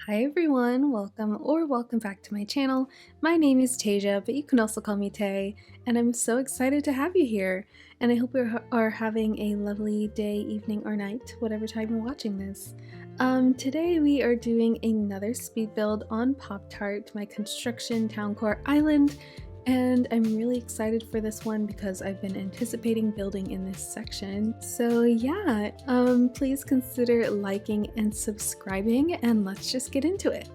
Hi everyone, welcome back to my channel. My name is Tasia, but you can also call me Tay, and I'm so excited to have you here. And I hope you are having a lovely day, evening, or night, whatever time you're watching this. Today we are doing another speed build on Pop-Tart, my construction town core island. And I'm really excited for this one because I've been anticipating building in this section. So yeah, please consider liking and subscribing, and let's just get into it.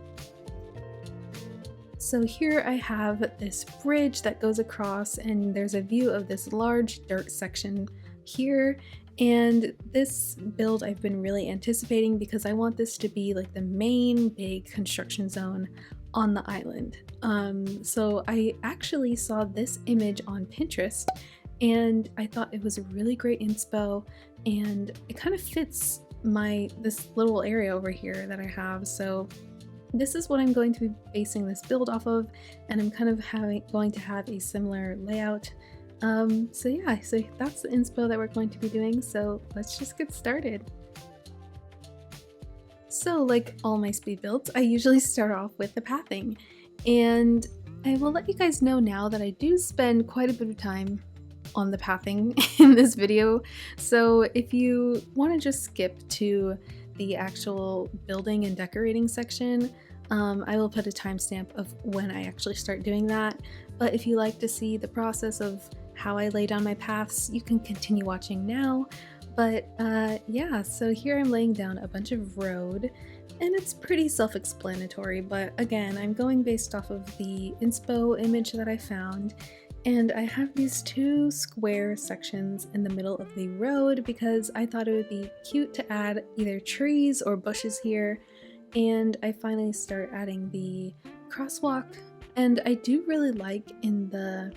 So here I have this bridge that goes across, and there's a view of this large dirt section here. And this build I've been really anticipating because I want this to be like the main big construction zone on the island. So I actually saw this image on Pinterest and I thought it was a really great inspo, and it kind of fits this little area over here that I have. So this is what I'm going to be basing this build off of, and I'm kind of going to have a similar layout. So yeah, so that's the inspo that we're going to be doing, so let's just get started. So like all my speed builds, I usually start off with the pathing, and I will let you guys know now that I do spend quite a bit of time on the pathing in this video. So if you want to just skip to the actual building and decorating section, I will put a timestamp of when I actually start doing that. But if you like to see the process of how I lay down my paths, you can continue watching now. But yeah, so here I'm laying down a bunch of road, and it's pretty self-explanatory, but again, I'm going based off of the inspo image that I found. And I have these two square sections in the middle of the road because I thought it would be cute to add either trees or bushes here. And I finally start adding the crosswalk. And I do really like in the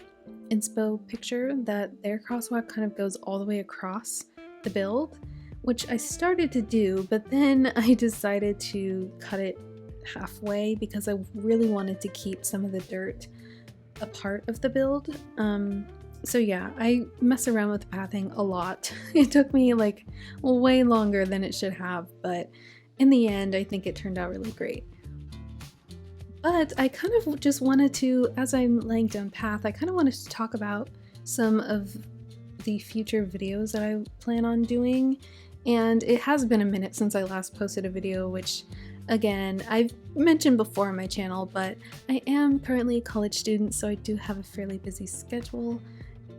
inspo picture that their crosswalk kind of goes all the way across the build, which I started to do, but then I decided to cut it halfway because I really wanted to keep some of the dirt a part of the build. So yeah, I mess around with pathing a lot. It took me like way longer than it should have, but in the end I think it turned out really great. But I kind of just wanted to, as I'm laying down path, I kind of wanted to talk about some of the future videos that I plan on doing. And it has been a minute since I last posted a video, which again, I've mentioned before on my channel, but I am currently a college student, so I do have a fairly busy schedule.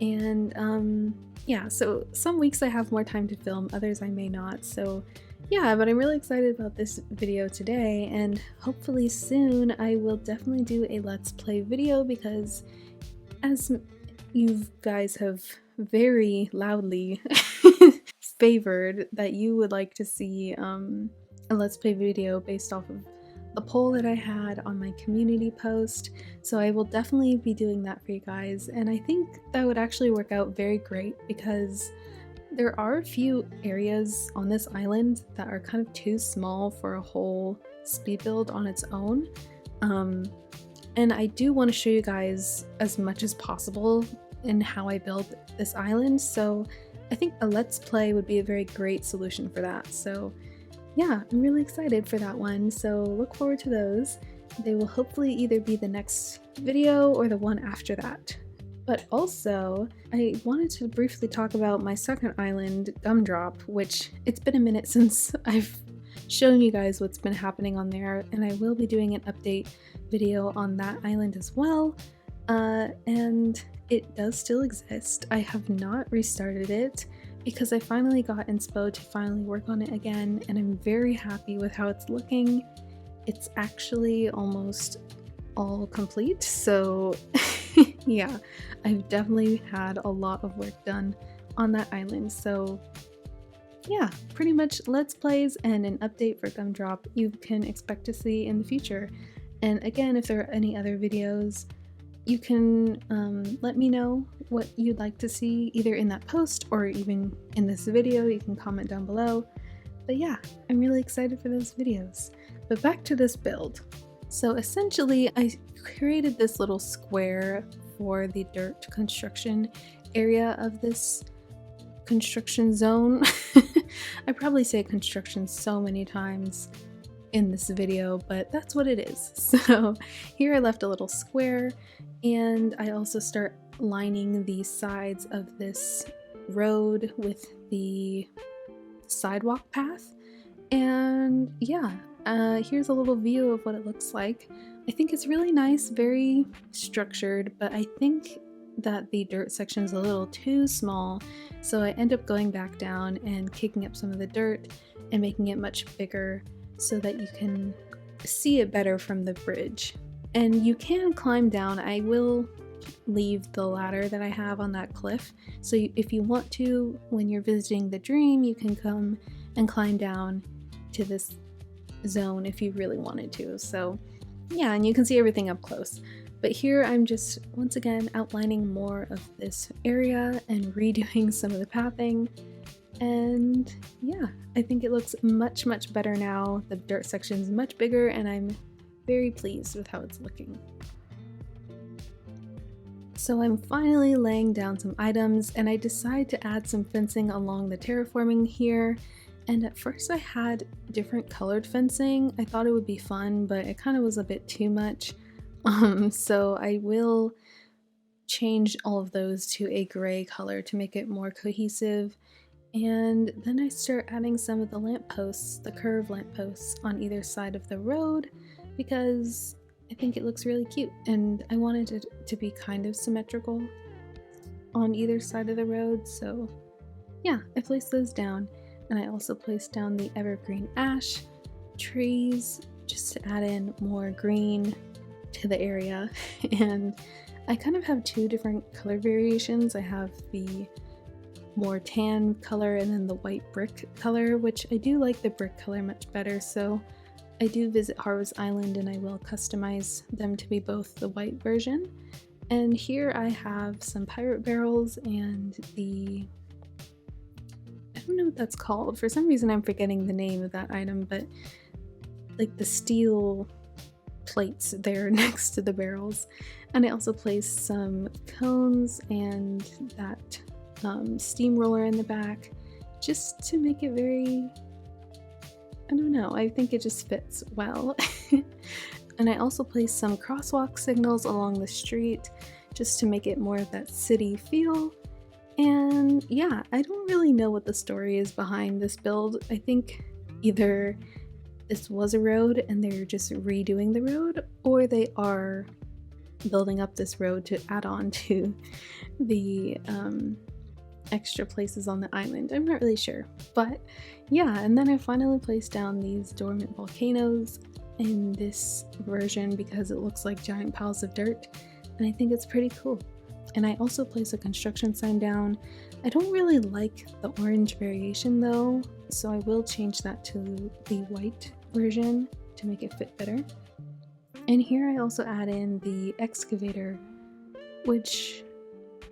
And yeah, so some weeks I have more time to film, others I may not. So yeah, but I'm really excited about this video today, and hopefully soon I will definitely do a Let's Play video because as you guys have very loudly favored that you would like to see a Let's Play video based off of the poll that I had on my community post. So I will definitely be doing that for you guys, and I think that would actually work out very great because there are a few areas on this island that are kind of too small for a whole speed build on its own. And I do want to show you guys as much as possible in how I build this island, so I think a Let's Play would be a very great solution for that. So yeah, I'm really excited for that one, so look forward to those. They will hopefully either be the next video or the one after that. But also, I wanted to briefly talk about my second island, Gumdrop, which it's been a minute since I've shown you guys what's been happening on there, and I will be doing an update video on that island as well. And it does still exist. I have not restarted it because I finally got inspo to finally work on it again, and I'm very happy with how it's looking. It's actually almost all complete, so yeah, I've definitely had a lot of work done on that island. So yeah, pretty much Let's Plays and an update for Gumdrop you can expect to see in the future. And again, if there are any other videos, you can let me know what you'd like to see either in that post or even in this video. You can comment down below. But yeah, I'm really excited for those videos. But back to this build. So essentially, I created this little square for the dirt construction area of this construction zone. I probably say construction so many times. in this video, but that's what it is. So here I left a little square, and I also start lining the sides of this road with the sidewalk path. And yeah, here's a little view of what it looks like. I think it's really nice, very structured, but I think that the dirt section is a little too small, so I end up going back down and kicking up some of the dirt and making it much bigger so that you can see it better from the bridge. And you can climb down. I will leave the ladder that I have on that cliff, so if you want to, when you're visiting the dream, you can come and climb down to this zone if you really wanted to. So yeah, and you can see everything up close. But here I'm just once again outlining more of this area and redoing some of the pathing. And yeah, I think it looks much better now. The dirt section is much bigger, and I'm very pleased with how it's looking. So I'm finally laying down some items, and I decide to add some fencing along the terraforming here. And at first I had different colored fencing. I thought it would be fun, but it kind of was a bit too much. So I will change all of those to a gray color to make it more cohesive. And then I start adding some of the lampposts, the curved lampposts on either side of the road, because I think it looks really cute, and I wanted it to be kind of symmetrical on either side of the road. So yeah, I placed those down, and I also placed down the evergreen ash trees just to add in more green to the area. And I kind of have two different color variations. I have the more tan color and then the white brick color, which I do like the brick color much better, so I do visit Harvest Island and I will customize them to be both the white version. And here I have some pirate barrels and the, I don't know what that's called. For some reason I'm forgetting the name of that item, but like the steel plates there next to the barrels. And I also placed some cones and that steamroller in the back, just to make it very, I don't know, I think it just fits well. And I also placed some crosswalk signals along the street just to make it more of that city feel. And yeah, I don't really know what the story is behind this build. I think either this was a road and they're just redoing the road, or they are building up this road to add on to the extra places on the island. I'm not really sure, but yeah. And then I finally placed down these dormant volcanoes in this version because it looks like giant piles of dirt, and I think it's pretty cool. And I also placed a construction sign down. I don't really like the orange variation though, so I will change that to the white version to make it fit better. And here I also add in the excavator, which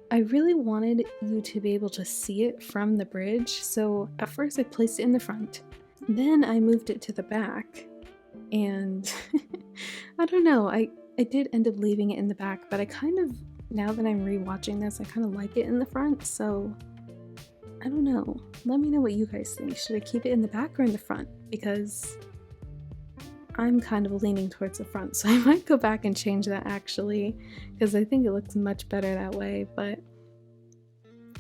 I really wanted you to be able to see it from the bridge. So at first I placed it in the front, then I moved it to the back, and I don't know, I did end up leaving it in the back, but I kind of, now that I'm rewatching this, I kind of like it in the front, so I don't know. Let me know what you guys think. Should I keep it in the back or in the front? Because I'm kind of leaning towards the front, so I might go back and change that actually, because I think it looks much better that way. But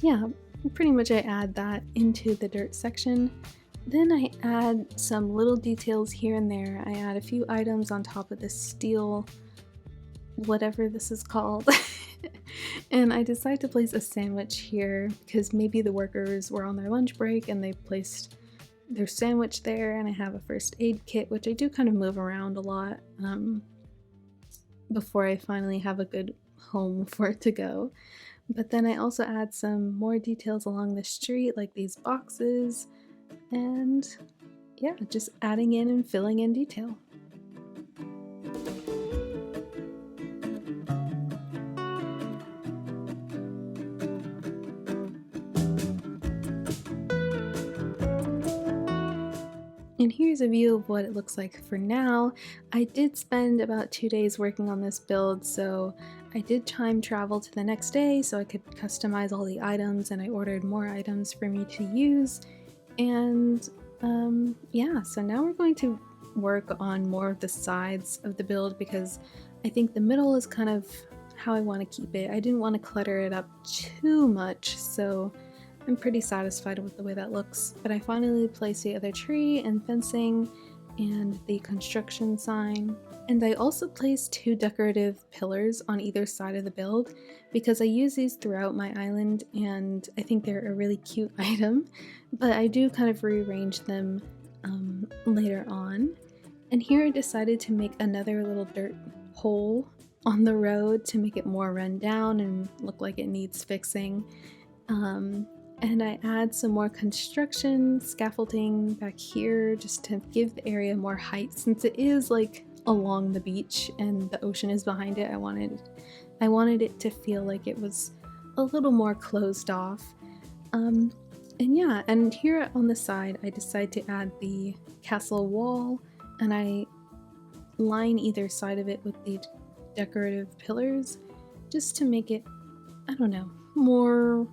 yeah, pretty much I add that into the dirt section. Then I add some little details here and there. I add a few items on top of this steel, whatever this is called. And I decided to place a sandwich here because maybe the workers were on their lunch break and they placed their sandwich there. And I have a first aid kit, which I do kind of move around a lot before I finally have a good home for it to go. But then I also add some more details along the street, like these boxes, and yeah, just adding in and filling in detail. And here's a view of what it looks like for now. I did spend about 2 days working on this build, so I did time travel to the next day so I could customize all the items, and I ordered more items for me to use. And yeah, so now we're going to work on more of the sides of the build because I think the middle is kind of how I want to keep it. I didn't want to clutter it up too much, so I'm pretty satisfied with the way that looks. But I finally placed the other tree and fencing and the construction sign. And I also placed 2 decorative pillars on either side of the build because I use these throughout my island and I think they're a really cute item, but I do kind of rearrange them later on. And here I decided to make another little dirt hole on the road to make it more run down and look like it needs fixing. And I add some more construction scaffolding back here just to give the area more height since it is like along the beach and the ocean is behind it. I wanted it to feel like it was a little more closed off. And yeah, and here on the side I decided to add the castle wall and I line either side of it with the decorative pillars just to make it, I don't know, more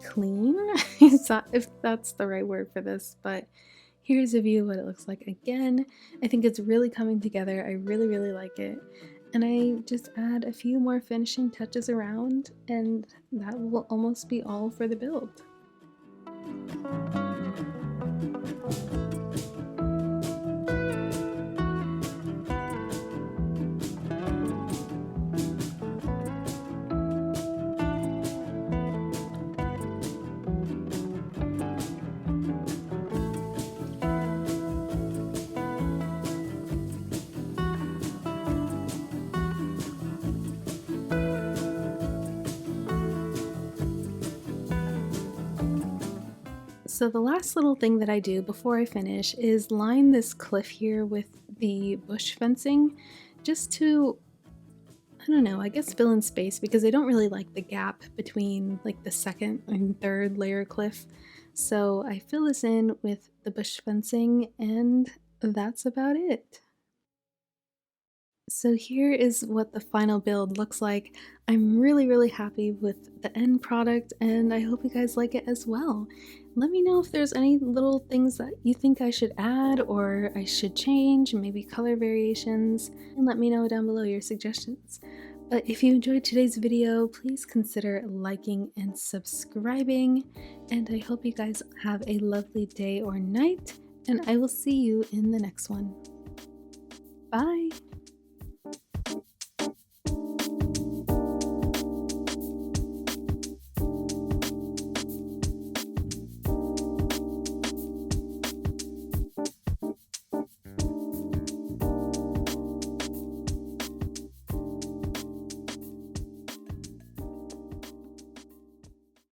clean, if that's the right word for this, but here's a view of what it looks like again. I think it's really coming together. I really like it. And I just add a few more finishing touches around and that will almost be all for the build. So the last little thing that I do before I finish is line this cliff here with the bush fencing just to, I don't know, I guess fill in space because I don't really like the gap between like the second and third layer cliff. So I fill this in with the bush fencing and that's about it. So here is what the final build looks like. I'm really happy with the end product and I hope you guys like it as well. Let me know if there's any little things that you think I should add or I should change, maybe color variations, and let me know down below your suggestions. But if you enjoyed today's video, please consider liking and subscribing, and I hope you guys have a lovely day or night, and I will see you in the next one. Bye!